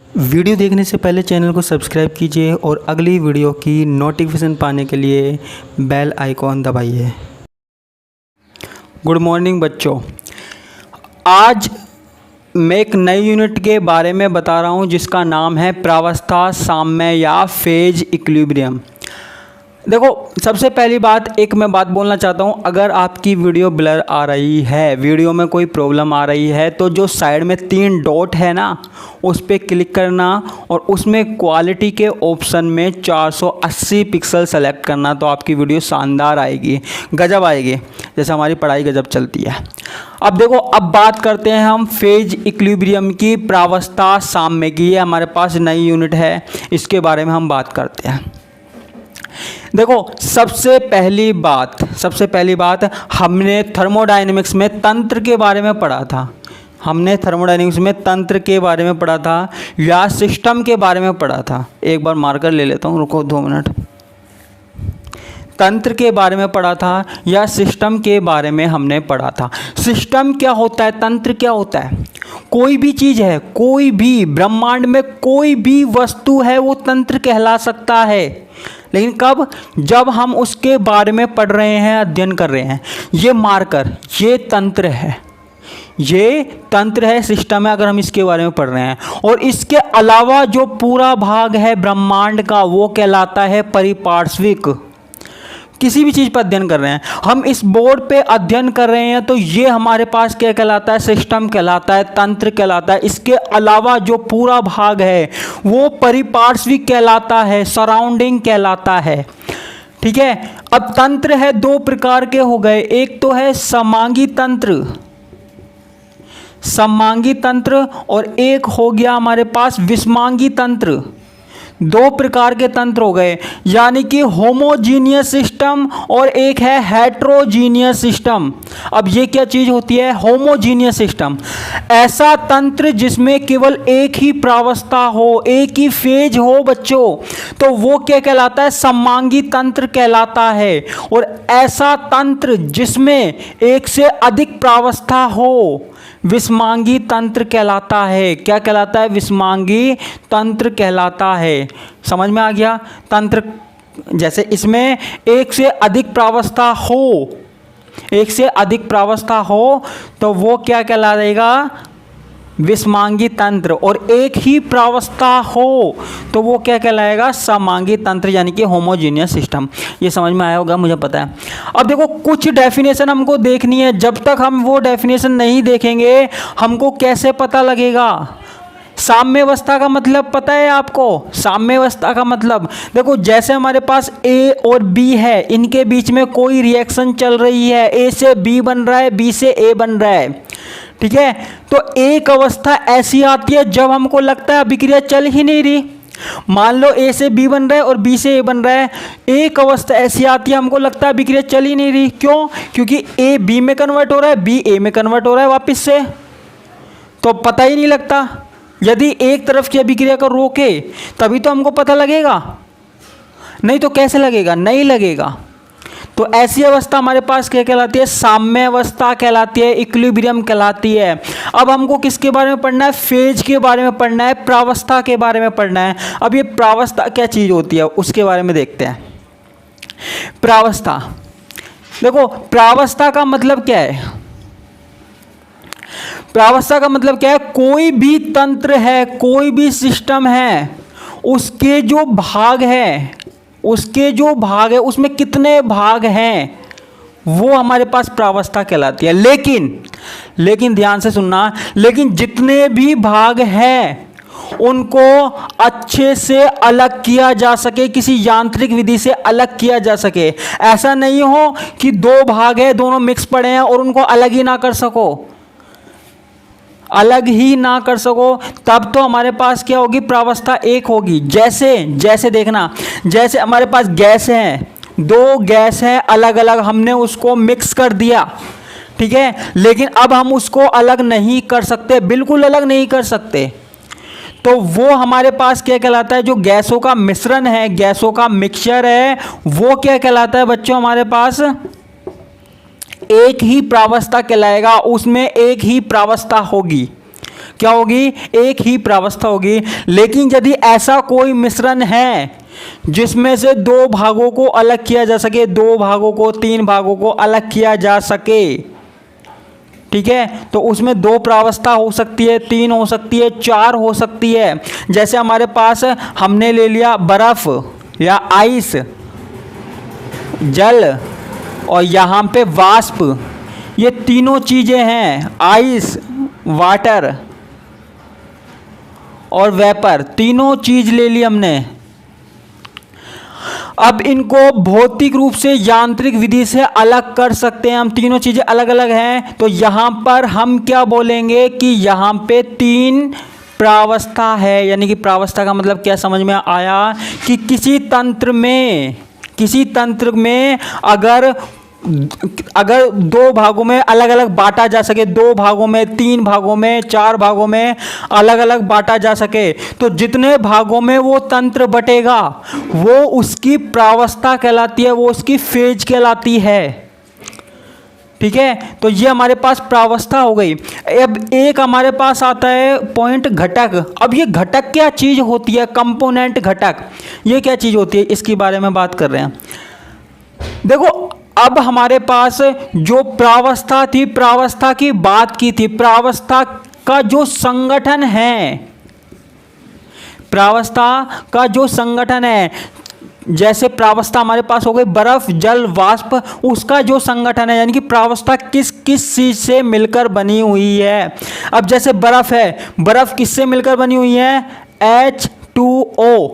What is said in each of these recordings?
Video देखने से पहले चैनल को सब्सक्राइब कीजिए और अगली वीडियो की नोटिफिकेशन पाने के लिए बेल आइकॉन दबाइए। गुड मॉर्निंग बच्चों, आज मैं एक नई यूनिट के बारे में बता रहा हूँ जिसका नाम है प्रावस्था साम्य या फेज इक्विलिब्रियम। देखो, सबसे पहली बात मैं बात बोलना चाहता हूँ। अगर आपकी वीडियो ब्लर आ रही है, वीडियो में कोई प्रॉब्लम आ रही है, तो जो साइड में 3 डॉट है ना, उस पर क्लिक करना और उसमें क्वालिटी के ऑप्शन में 480 पिक्सल सेलेक्ट करना, तो आपकी वीडियो शानदार आएगी, गजब आएगी, जैसे हमारी पढ़ाई गजब चलती है। अब देखो, अब बात करते हैं हम फेज इक्विलिब्रियम की, प्रावस्था साम्य की। ये हमारे पास नई यूनिट है, इसके बारे में हम बात करते हैं। देखो, सबसे पहली बात हमने थर्मोडायनेमिक्स में तंत्र के बारे में पढ़ा था। हमने थर्मोडायनेमिक्स में तंत्र के बारे में पढ़ा था या सिस्टम के बारे में पढ़ा था। एक बार मार्कर ले लेता हूँ, रुको 2 मिनट। तंत्र के बारे में पढ़ा था या सिस्टम के बारे में हमने पढ़ा था। सिस्टम क्या होता है, तंत्र क्या होता है? कोई भी चीज़ है, कोई भी ब्रह्मांड में कोई भी वस्तु है, वो तंत्र कहला सकता है। लेकिन कब? जब हम उसके बारे में पढ़ रहे हैं, अध्ययन कर रहे हैं। ये मार्कर, ये तंत्र है, ये तंत्र है, सिस्टम है, अगर हम इसके बारे में पढ़ रहे हैं। और इसके अलावा जो पूरा भाग है ब्रह्मांड का, वो कहलाता है परिपार्श्विक। किसी भी चीज़ पर अध्ययन कर रहे हैं, हम इस बोर्ड पे अध्ययन कर रहे हैं, तो ये हमारे पास क्या कहलाता है? सिस्टम कहलाता है, तंत्र कहलाता है। इसके अलावा जो पूरा भाग है वो परिपार्श्विक कहलाता है, सराउंडिंग कहलाता है। ठीक है। अब तंत्र है 2 प्रकार के हो गए। एक तो है समांगी तंत्र और एक हो गया हमारे पास विषमांगी तंत्र। 2 प्रकार के तंत्र हो गए, यानी कि होमोजीनियस सिस्टम और एक है हेट्रोजीनियस सिस्टम। अब ये क्या चीज़ होती है? होमोजीनियस सिस्टम, ऐसा तंत्र जिसमें केवल एक ही प्रावस्था हो, एक ही फेज हो बच्चों, तो वो क्या कहलाता है? समांगी तंत्र कहलाता है। और ऐसा तंत्र जिसमें एक से अधिक प्रावस्था हो, विषमांगी तंत्र कहलाता है। क्या कहलाता है? विषमांगी तंत्र कहलाता है। समझ में आ गया? तंत्र जैसे इसमें एक से अधिक प्रावस्था हो, तो वो क्या कहलाएगा? विषमांगी तंत्र। और एक ही प्रावस्था हो तो वो क्या कहलाएगा? समांगी तंत्र, यानी कि होमोजीनियस सिस्टम। ये समझ में आया होगा, मुझे पता है। अब देखो, कुछ डेफिनेशन हमको देखनी है। जब तक हम वो डेफिनेशन नहीं देखेंगे, हमको कैसे पता लगेगा? साम्यावस्था का मतलब पता है आपको? साम्यावस्था का मतलब देखो, जैसे हमारे पास ए और बी है, इनके बीच में कोई रिएक्शन चल रही है, ए से बी बन रहा है, बी से ए बन रहा है। ठीक है। तो एक अवस्था ऐसी आती है जब हमको लगता है अभिक्रिया चल ही नहीं रही। मान लो ए से बी बन रहा है और बी से ए बन रहा है। एक अवस्था ऐसी आती है, हमको लगता है अभिक्रिया चल ही नहीं रही। क्यों? क्योंकि ए बी में कन्वर्ट हो रहा है, बी ए में कन्वर्ट हो रहा है वापस से, तो पता ही नहीं लगता। यदि एक तरफ की अभिक्रिया को रोके तभी तो हमको पता लगेगा, नहीं तो कैसे लगेगा? नहीं लगेगा। तो ऐसी अवस्था हमारे पास क्या कहलाती है? साम्य अवस्था कहलाती है, इक्विलिब्रियम कहलाती है। अब हमको किसके बारे में पढ़ना है? फेज के बारे में पढ़ना है, प्रावस्था के बारे में पढ़ना है। अब ये प्रावस्था क्या चीज़ होती है उसके बारे में देखते हैं। प्रावस्था, देखो, प्रावस्था का मतलब क्या है? प्रावस्था का मतलब क्या है? कोई भी तंत्र है, कोई भी सिस्टम है, उसके जो भाग है उसमें कितने भाग हैं, वो हमारे पास प्रावस्था कहलाती है। लेकिन ध्यान से सुनना, लेकिन जितने भी भाग हैं उनको अच्छे से अलग किया जा सके, किसी यांत्रिक विधि से अलग किया जा सके। ऐसा नहीं हो कि 2 भाग है, दोनों मिक्स पड़े हैं और उनको अलग ही ना कर सको, तब तो हमारे पास क्या होगी? प्रावस्था 1 होगी। जैसे देखना, जैसे हमारे पास गैस है, 2 गैस हैं अलग अलग, हमने उसको मिक्स कर दिया। ठीक है। लेकिन अब हम उसको अलग नहीं कर सकते, बिल्कुल अलग नहीं कर सकते। तो वो हमारे पास क्या कहलाता है? जो गैसों का मिश्रण है, गैसों का मिक्सचर है, वो क्या कहलाता है बच्चों? हमारे पास एक ही प्रावस्था कहलाएगा, उसमें एक ही प्रावस्था होगी। क्या होगी, एक ही प्रावस्था होगी। लेकिन यदि ऐसा कोई मिश्रण है जिसमें से दो भागों को अलग किया जा सके, दो भागों को, तीन भागों को अलग किया जा सके, ठीक है, तो उसमें दो प्रावस्था हो सकती है, तीन हो सकती है, चार हो सकती है। जैसे हमारे पास हमने ले लिया बर्फ या आइस, जल, और यहाँ पे वाष्प, ये तीनों चीज़ें हैं, आइस, वाटर और वेपर, तीनों चीज़ ले ली हमने। अब इनको भौतिक रूप से यांत्रिक विधि से अलग कर सकते हैं हम, तीनों चीज़ें अलग अलग हैं। तो यहाँ पर हम क्या बोलेंगे कि यहाँ पे तीन प्रावस्था है, यानी कि प्रावस्था का मतलब क्या समझ में आया कि किसी तंत्र में अगर दो भागों में अलग अलग बांटा जा सके, दो भागों में, तीन भागों में, चार भागों में अलग अलग बांटा जा सके, तो जितने भागों में वो तंत्र बटेगा वो उसकी प्रावस्था कहलाती है, वो उसकी फेज कहलाती है। ठीक है, तो ये हमारे पास प्रावस्था हो गई। अब एक हमारे पास आता है पॉइंट घटक। अब ये घटक क्या चीज़ होती है, कंपोनेंट घटक, ये क्या चीज़ होती है, इसके बारे में बात कर रहे हैं। देखो, अब हमारे पास जो प्रावस्था थी, प्रावस्था की बात की थी, प्रावस्था का जो संगठन है, प्रावस्था का जो संगठन है, जैसे प्रावस्था हमारे पास हो गई बर्फ, जल, वाष्प, उसका जो संगठन है, यानी कि प्रावस्था किस किस चीज से मिलकर बनी हुई है। अब जैसे बर्फ है, बर्फ किससे मिलकर बनी हुई है, H2O,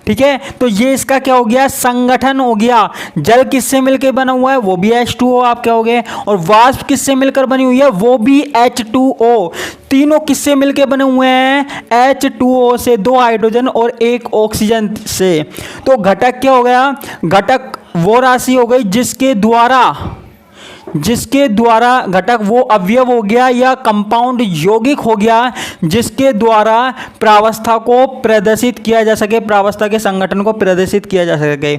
ठीक है, तो ये इसका क्या हो गया, संगठन हो गया। जल किससे मिलकर बना हुआ है, वो भी H2O आप कहोगे, और वाष्प किससे मिलकर बनी हुई है, वो भी H2O। तीनों किससे मिलकर बने हुए हैं, H2O से, दो हाइड्रोजन और एक ऑक्सीजन से। तो घटक क्या हो गया, घटक वो राशि हो गई जिसके द्वारा घटक वो अवयव हो गया या कंपाउंड यौगिक हो गया जिसके द्वारा प्रावस्था को प्रदर्शित किया जा सके, प्रावस्था के संगठन को प्रदर्शित किया जा सके।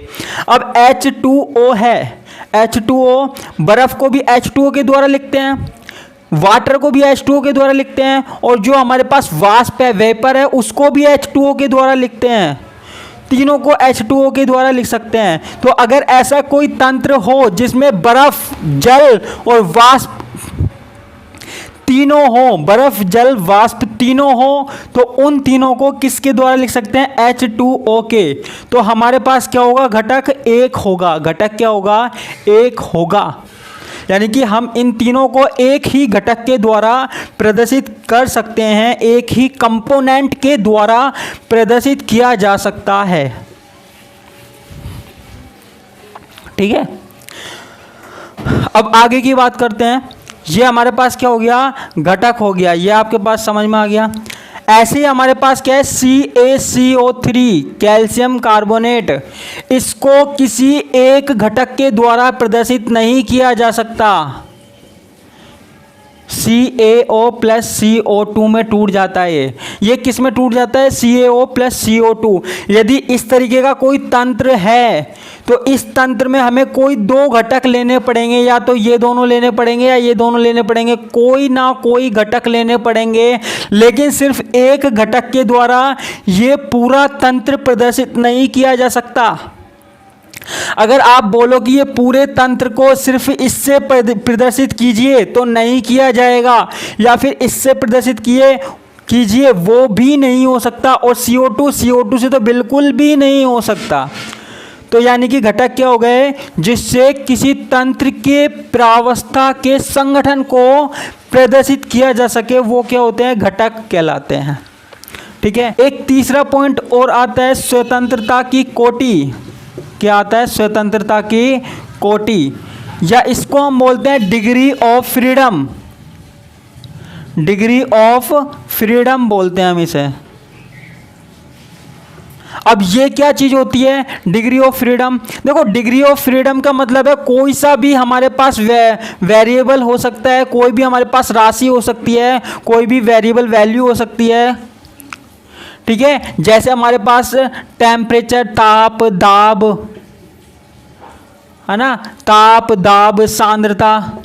अब H2O है, H2O, बर्फ को भी H2O के द्वारा लिखते हैं, वाटर को भी H2O के द्वारा लिखते हैं, और जो हमारे पास वाष्प है, वेपर है, उसको भी H2O के द्वारा लिखते हैं। तीनों को H2O के द्वारा लिख सकते हैं। तो अगर ऐसा कोई तंत्र हो जिसमें बर्फ, जल और वाष्प तीनों हो, बर्फ, जल, वाष्प तीनों हो, तो उन तीनों को किसके द्वारा लिख सकते हैं, H2O के। तो हमारे पास क्या होगा, घटक एक होगा। घटक क्या होगा, एक होगा, यानी कि हम इन तीनों को एक ही घटक के द्वारा प्रदर्शित कर सकते हैं, एक ही कंपोनेंट के द्वारा प्रदर्शित किया जा सकता है। ठीक है, अब आगे की बात करते हैं। ये हमारे पास क्या हो गया, घटक हो गया, ये आपके पास समझ में आ गया। ऐसे ही हमारे पास क्या है, CaCO3, कैल्शियम कार्बोनेट, इसको किसी एक घटक के द्वारा प्रदर्शित नहीं किया जा सकता। CaO प्लस CO2 में टूट जाता है। ये किस में टूट जाता है, CaO प्लस CO2। यदि इस तरीके का कोई तंत्र है तो इस तंत्र में हमें कोई दो घटक लेने पड़ेंगे, या तो ये दोनों लेने पड़ेंगे या ये दोनों लेने पड़ेंगे, कोई ना कोई घटक लेने पड़ेंगे। लेकिन सिर्फ एक घटक के द्वारा ये पूरा तंत्र प्रदर्शित नहीं किया जा सकता। अगर आप बोलो कि ये पूरे तंत्र को सिर्फ इससे प्रदर्शित कीजिए तो नहीं किया जाएगा, या फिर इससे प्रदर्शित कीजिए वो भी नहीं हो सकता, और CO2 से तो बिल्कुल भी नहीं हो सकता। तो यानी कि घटक क्या हो गए, जिससे किसी तंत्र के प्रावस्था के संगठन को प्रदर्शित किया जा सके, वो क्या होते हैं, घटक कहलाते हैं। ठीक है, एक तीसरा पॉइंट और आता है, स्वतंत्रता की कोटि। क्या आता है, स्वतंत्रता की कोटि, या इसको हम बोलते हैं degree of freedom. Degree of freedom बोलते हैं हम इसे। अब ये क्या चीज होती है, डिग्री ऑफ फ्रीडम। देखो, डिग्री ऑफ फ्रीडम का मतलब है कोई सा भी हमारे पास वेरिएबल हो सकता है, कोई भी हमारे पास राशि हो सकती है, कोई भी वेरिएबल वैल्यू हो सकती है। ठीक है, जैसे हमारे पास टेम्परेचर, ताप, दाब, है ना, ताप, दाब, सांद्रता।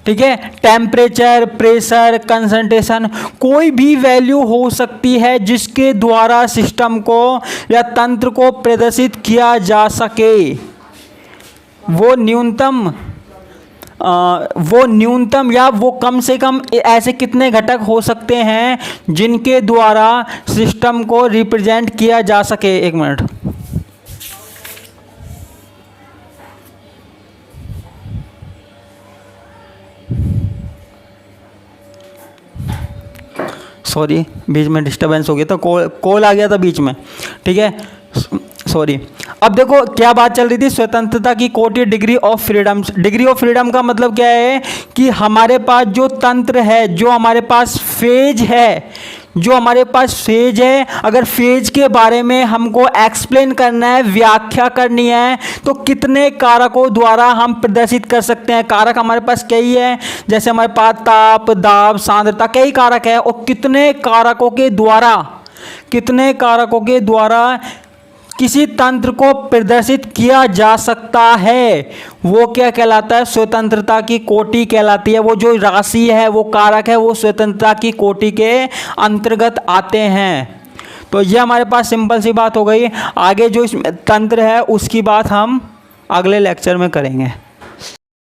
ठीक है। टेम्परेचर, प्रेशर, कंसंट्रेशन, कोई भी वैल्यू हो सकती है जिसके द्वारा सिस्टम को या तंत्र को प्रदर्शित किया जा सके। वो न्यूनतम या वो कम से कम ऐसे कितने घटक हो सकते हैं जिनके द्वारा सिस्टम को रिप्रेजेंट किया जा सके। एक मिनट, सॉरी बीच में डिस्टरबेंस हो गया था, कॉल आ गया था बीच में, ठीक है, सॉरी। अब देखो क्या बात चल रही थी, स्वतंत्रता की कोटि, degree of freedom. Degree of freedom का मतलब क्या है कि हमारे पास जो तंत्र है, जो हमारे पास फेज है, अगर फेज के बारे में हमको एक्सप्लेन करना है, व्याख्या करनी है, तो कितने कारकों द्वारा हम प्रदर्शित कर सकते हैं। कारक हमारे पास कई है, जैसे हमारे पास ताप, दाब, सांद्रता, कई कारक है, और कितने कारकों के द्वारा किसी तंत्र को प्रदर्शित किया जा सकता है, वो क्या कहलाता है, स्वतंत्रता की कोटि कहलाती है। वो जो राशि है, वो कारक है, वो स्वतंत्रता की कोटि के अंतर्गत आते हैं। तो ये हमारे पास सिंपल सी बात हो गई। आगे जो इसमें तंत्र है उसकी बात हम अगले लेक्चर में करेंगे।